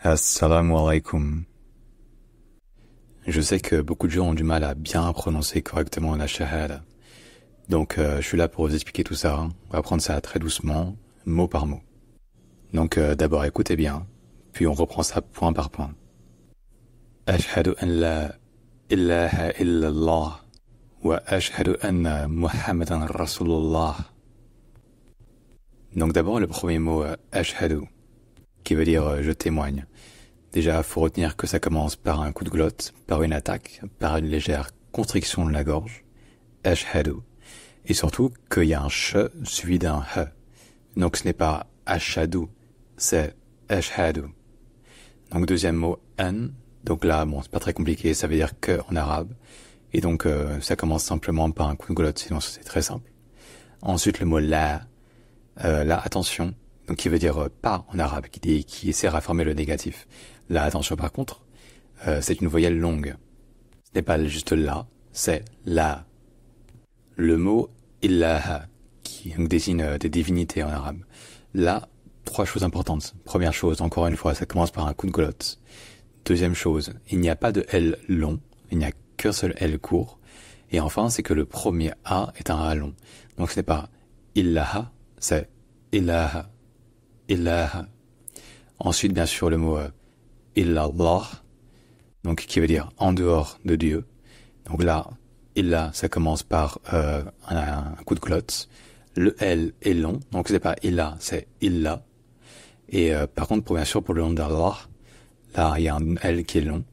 Assalamu alaikum. Je sais que beaucoup de gens ont du mal à bien prononcer correctement la shahada. Donc je suis là pour vous expliquer tout ça. On va prendre ça très doucement, mot par mot. Donc d'abord écoutez bien, puis on reprend ça point par point. Ashhadu an la ilaha illallah wa ashhadu anna Muhammadan Rasulullah. Donc d'abord le premier mot ashhadu, qui veut dire je témoigne. Déjà, faut retenir que ça commence par un coup de glotte, par une attaque, par une légère constriction de la gorge. Ashhadu. Et surtout qu'il y a un ch suivi d'un h. Donc ce n'est pas ashhadu, c'est ashhadu. Donc deuxième mot an. Donc là, bon, c'est pas très compliqué, ça veut dire que en arabe. Et donc ça commence simplement par un coup de glotte, sinon c'est très simple. Ensuite le mot la. La attention. Donc qui veut dire pas en arabe, qui sert à former le négatif. La attention par contre, c'est une voyelle longue. Ce n'est pas juste la, c'est la. Le mot illaha, qui désigne des divinités en arabe. Là, trois choses importantes. Première chose, encore une fois, ça commence par un coup de glotte. Deuxième chose, il n'y a pas de L long, il n'y a qu'un seul L court. Et enfin, c'est que le premier A est un A long. Donc ce n'est pas illaha, c'est illaha. Illah. Ensuite, bien sûr, le mot illallah, donc qui veut dire en dehors de Dieu. Donc là, illah, ça commence par un coup de glotte. Le L est long, donc c'est pas illah, c'est illah. Et par contre, bien sûr, pour le nom d'Allah, là, il y a un L qui est long,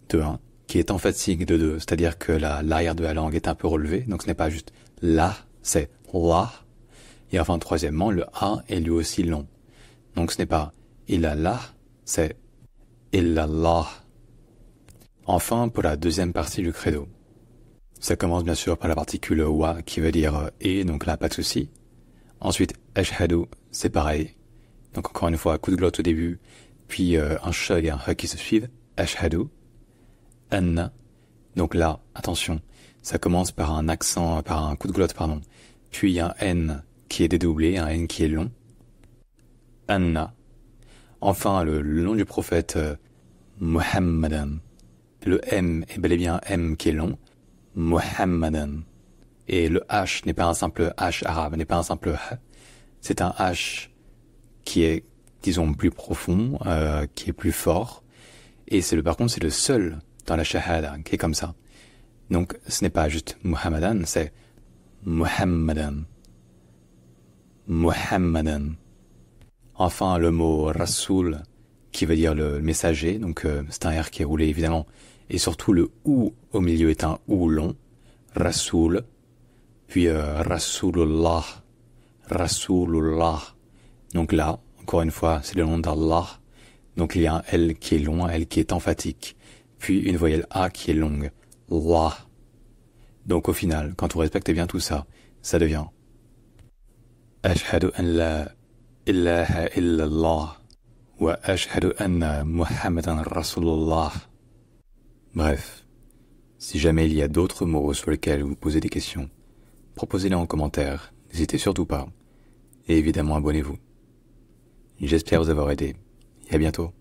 de 1, qui est emphatique de 2, c'est-à-dire que l'arrière de la langue est un peu relevé, donc ce n'est pas juste la, c'est la. Et enfin, troisièmement, le A est lui aussi long. Donc ce n'est pas illallah, c'est illallah. Enfin, pour la deuxième partie du credo. Ça commence bien sûr par la particule wa qui veut dire et, donc là, pas de souci. Ensuite, ashhadu, c'est pareil. Donc encore une fois, coup de glotte au début, puis un ch et un h qui se suivent. Ashhadu. Anna. Donc là, attention, ça commence par un accent, par un coup de glotte, pardon. Puis un n qui est dédoublé, un N qui est long. Anna. Enfin, le nom du prophète Muhammadan. Le M est bel et bien un M qui est long. Muhammadan. Et le H n'est pas un simple H arabe, n'est pas un simple H. C'est un H qui est, disons, plus profond, qui est plus fort. Et par contre, c'est le seul dans la shahada qui est comme ça. Donc, ce n'est pas juste Muhammadan, c'est Muhammadan. Muhammadan. Enfin, le mot Rasoul, qui veut dire le messager, donc c'est un R qui est roulé évidemment, et surtout le OU au milieu est un OU long, Rasoul, puis Rasoulullah, Rasoulullah. Donc là, encore une fois, c'est le nom d'Allah, donc il y a un L qui est long, un L qui est emphatique, puis une voyelle A qui est longue, Allah. Donc au final, quand on respecte bien tout ça, ça devient Ashhadu an la ilaha illallah wa ashhadu anna Muhammadan Rasulullah. Bref, si jamais il y a d'autres mots sur lesquels vous posez des questions, proposez-les en commentaire, n'hésitez surtout pas. Et évidemment abonnez-vous. J'espère vous avoir aidé, et à bientôt.